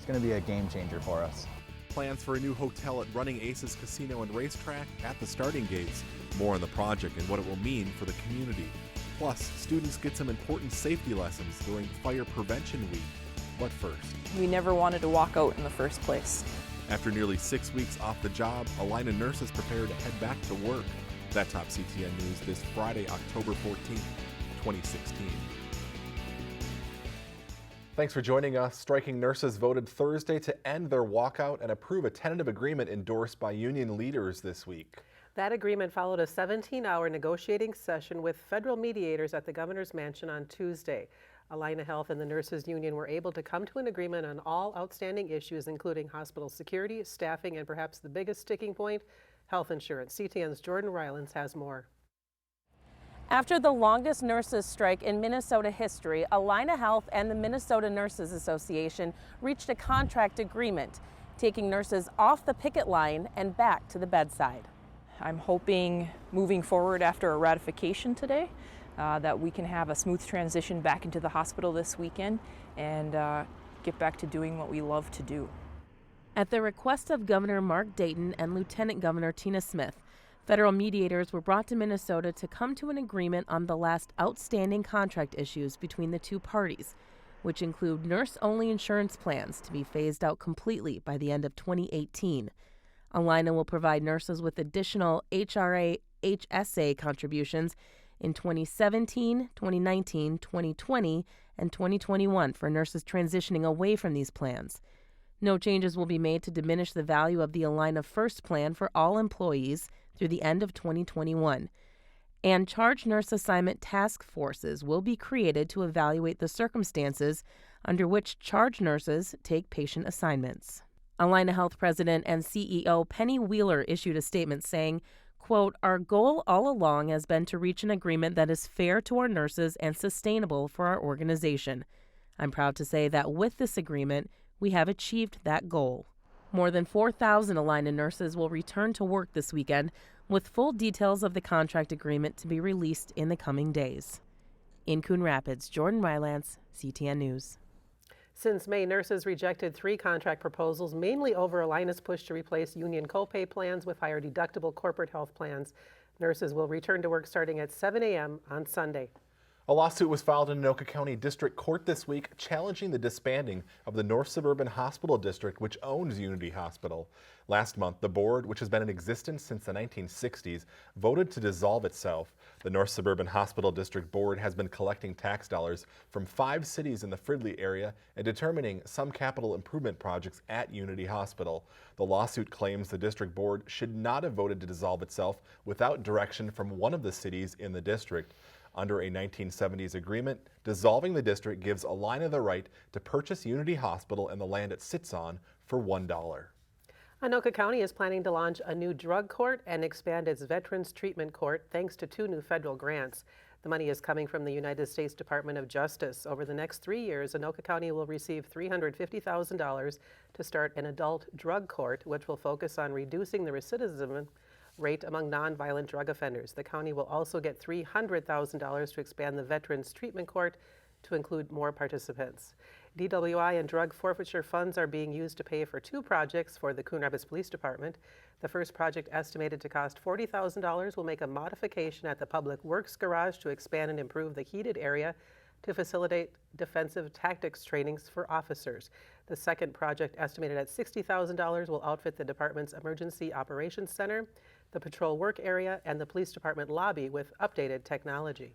going to be a game changer for us. Plans for a new hotel at Running Aces Casino and Racetrack at the starting gates. More on the project and what it will mean for the community. Plus, students get some important safety lessons during Fire Prevention Week. But first, we never wanted to walk out in the first place. After nearly 6 weeks off the job, a line of nurses prepare to head back to work. That top CTN news this Friday, October 14th, 2016. Thanks for joining us. Striking nurses voted Thursday to end their walkout and approve a tentative agreement endorsed by union leaders this week. That agreement followed a 17-hour negotiating session with federal mediators at the governor's mansion on Tuesday. Allina Health and the nurses union were able to come to an agreement on all outstanding issues, including hospital security, staffing, and perhaps the biggest sticking point, health insurance. CTN's Jordan Rylance has more. After the longest nurses strike in Minnesota history, Allina Health and the Minnesota Nurses Association reached a contract agreement, taking nurses off the picket line and back to the bedside. I'm hoping moving forward after a ratification today that we can have a smooth transition back into the hospital this weekend and get back to doing what we love to do. At the request of Governor Mark Dayton and Lieutenant Governor Tina Smith, federal mediators were brought to Minnesota to come to an agreement on the last outstanding contract issues between the two parties, which include nurse-only insurance plans to be phased out completely by the end of 2018. Allina will provide nurses with additional HRA, HSA contributions in 2017, 2019, 2020, and 2021 for nurses transitioning away from these plans. No changes will be made to diminish the value of the Allina First plan for all employees through the end of 2021. And charge nurse assignment task forces will be created to evaluate the circumstances under which charge nurses take patient assignments. Allina Health President and CEO Penny Wheeler issued a statement saying, quote, "Our goal all along has been to reach an agreement that is fair to our nurses and sustainable for our organization. I'm proud to say that with this agreement, we have achieved that goal." More than 4,000 Allina nurses will return to work this weekend, with full details of the contract agreement to be released in the coming days. In Coon Rapids, Jordan Rylance, CTN News. Since May, nurses rejected 3 contract proposals, mainly over Allina's push to replace union copay plans with higher deductible corporate health plans. Nurses will return to work starting at 7 a.m. on Sunday. A lawsuit was filed in Anoka County District Court this week challenging the disbanding of the North Suburban Hospital District, which owns Unity Hospital. Last month, the board, which has been in existence since the 1960s, voted to dissolve itself. The North Suburban Hospital District Board has been collecting tax dollars from 5 cities in the Fridley area and determining some capital improvement projects at Unity Hospital. The lawsuit claims the district board should not have voted to dissolve itself without direction from one of the cities in the district. Under a 1970s agreement, dissolving the district gives Allina the right to purchase Unity Hospital and the land it sits on for $1. Anoka County is planning to launch a new drug court and expand its Veterans Treatment Court thanks to 2 new federal grants. The money is coming from the United States Department of Justice. Over the next 3 years, Anoka County will receive $350,000 to start an adult drug court, which will focus on reducing the recidivism rate among nonviolent drug offenders. The county will also get $300,000 to expand the Veterans Treatment Court to include more participants. DWI and drug forfeiture funds are being used to pay for 2 projects for the Coon Rapids Police Department. The first project, estimated to cost $40,000, will make a modification at the Public Works Garage to expand and improve the heated area to facilitate defensive tactics trainings for officers. The second project, estimated at $60,000, will outfit the department's Emergency Operations Center, the patrol work area, and the police department lobby with updated technology.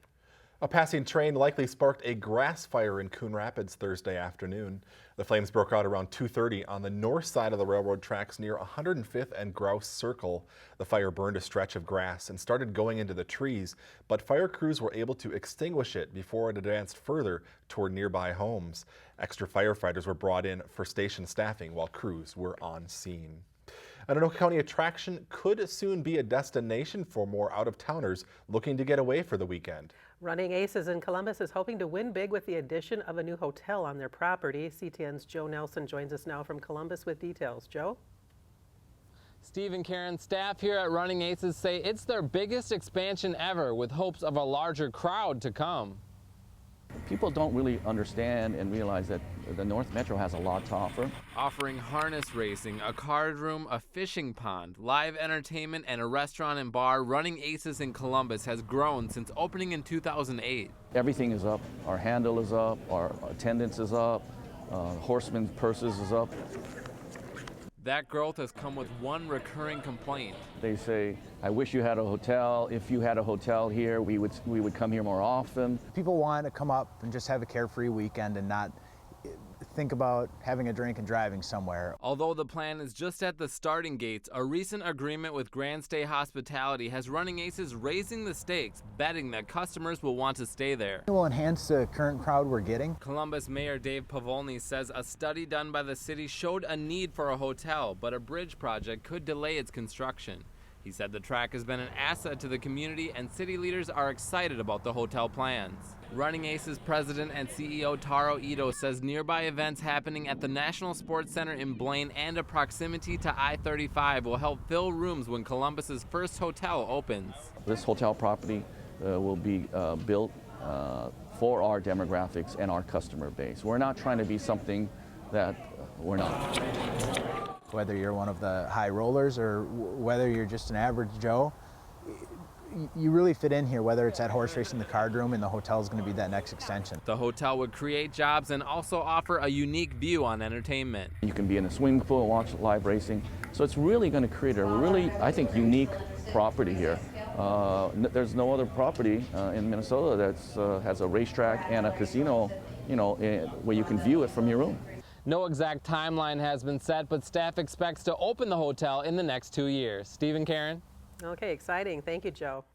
A passing train likely sparked a grass fire in Coon Rapids Thursday afternoon. The flames broke out around 2:30 on the north side of the railroad tracks near 105th and Grouse Circle. The fire burned a stretch of grass and started going into the trees, but fire crews were able to extinguish it before it advanced further toward nearby homes. Extra firefighters were brought in for station staffing while crews were on scene. An Anoka County attraction could soon be a destination for more out-of-towners looking to get away for the weekend. Running Aces in Columbus is hoping to win big with the addition of a new hotel on their property. CTN's Joe Nelson joins us now from Columbus with details. Joe? Steve and Karen, staff here at Running Aces say it's their biggest expansion ever, with hopes of a larger crowd to come. People don't really understand and realize that the North Metro has a lot to offer. Offering harness racing, a card room, a fishing pond, live entertainment, and a restaurant and bar, Running Aces in Columbus has grown since opening in 2008. Everything is up. Our handle is up, our attendance is up, horsemen's purses is up. That growth has come with one recurring complaint. They say, I wish you had a hotel. If you had a hotel here, we would come here more often. People want to come up and just have a carefree weekend and not think about having a drink and driving somewhere. Although the plan is just at the starting gates, a recent agreement with Grand Stay Hospitality has Running Aces raising the stakes, betting that customers will want to stay there. It will enhance the current crowd we're getting. Columbus Mayor Dave Pavolny says a study done by the city showed a need for a hotel, but a bridge project could delay its construction. He said the track has been an asset to the community and city leaders are excited about the hotel plans. Running Aces president and CEO Taro Ito says nearby events happening at the National Sports Center in Blaine and a proximity to I-35 will help fill rooms when Columbus's first hotel opens. This hotel property will be built for our demographics and our customer base. We're not trying to be something that we're not. Whether you're one of the high rollers or whether you're just an average Joe, you really fit in here, whether it's at horse racing, the card room, and the hotel is going to be that next extension. The hotel would create jobs and also offer a unique view on entertainment. You can be in a swimming pool and watch live racing. So it's really going to create a really, I think, unique property here. There's no other property in Minnesota that has a racetrack and a casino, where you can view it from your room. No exact timeline has been set, but staff expects to open the hotel in the next 2 years. Steve and Karen? Okay, exciting. Thank you, Joe.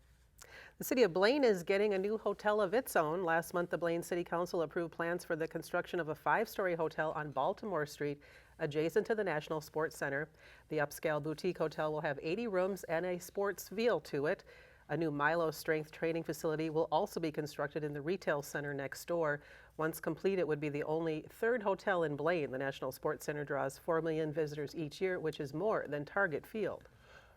The city of Blaine is getting a new hotel of its own. Last month, the Blaine City Council approved plans for the construction of a 5-story hotel on Baltimore Street, adjacent to the National Sports Center. The upscale boutique hotel will have 80 rooms and a sports feel to it. A new Milo strength training facility will also be constructed in the retail center next door. Once complete, it would be the only third hotel in Blaine. The National Sports Center draws 4 million visitors each year, which is more than Target Field.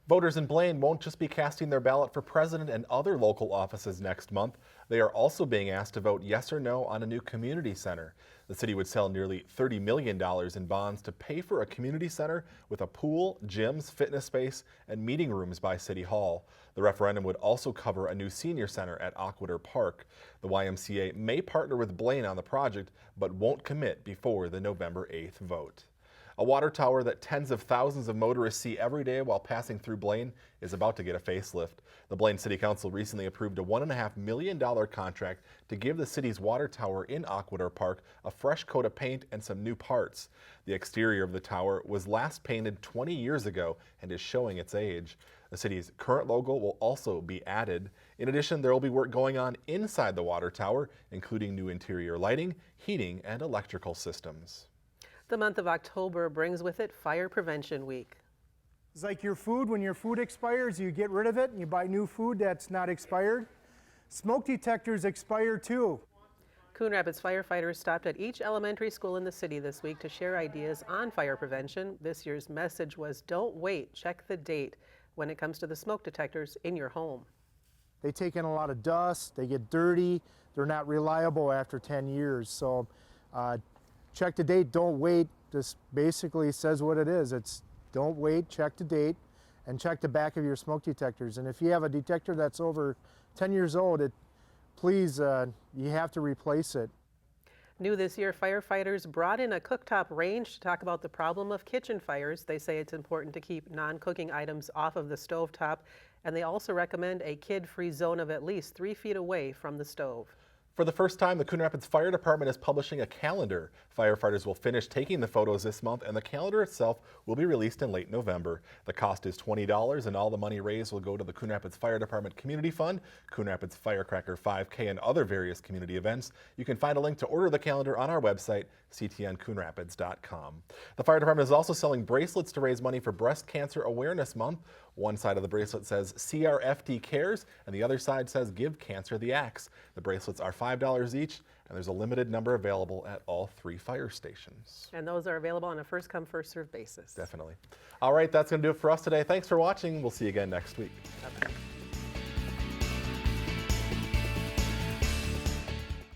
Voters in Blaine won't just be casting their ballot for president and other local offices next month. They are also being asked to vote yes or no on a new community center. The city would sell nearly $30 million in bonds to pay for a community center with a pool, gyms, fitness space, and meeting rooms by City Hall. The referendum would also cover a new senior center at Aquater Park. The YMCA may partner with Blaine on the project, but won't commit before the November 8th vote. A water tower that tens of thousands of motorists see every day while passing through Blaine is about to get a facelift. The Blaine City Council recently approved a $1.5 million contract to give the city's water tower in Aquater Park a fresh coat of paint and some new parts. The exterior of the tower was last painted 20 years ago and is showing its age. The city's current logo will also be added. In addition, there will be work going on inside the water tower, including new interior lighting, heating, and electrical systems. The month of October brings with it Fire Prevention Week. It's like your food. When your food expires, you get rid of it and you buy new food that's not expired. Smoke detectors expire too. Coon Rapids firefighters stopped at each elementary school in the city this week to share ideas on fire prevention. This year's message was, don't wait, check the date when it comes to the smoke detectors in your home. They take in a lot of dust, they get dirty, they're not reliable after 10 years. So check the date, don't wait, just basically says what it is. It's don't wait, check the date, and check the back of your smoke detectors. And if you have a detector that's over 10 years old, please, you have to replace it. New this year, firefighters brought in a cooktop range to talk about the problem of kitchen fires. They say it's important to keep non-cooking items off of the stovetop, and they also recommend a kid-free zone of at least 3 feet away from the stove. For the first time, the Coon Rapids Fire Department is publishing a calendar. Firefighters will finish taking the photos this month, and the calendar itself will be released in late November. The cost is $20, and all the money raised will go to the Coon Rapids Fire Department Community Fund, Coon Rapids Firecracker 5K, and other various community events. You can find a link to order the calendar on our website, ctncoonrapids.com. The fire department is also selling bracelets to raise money for Breast Cancer Awareness Month. One side of the bracelet says CRFD Cares, and the other side says Give Cancer the Axe. The bracelets are $5 each, and there's a limited number available at all 3 fire stations. And those are available on a first-come, first-served basis. Definitely. All right, that's going to do it for us today. Thanks for watching. We'll see you again next week. Bye-bye.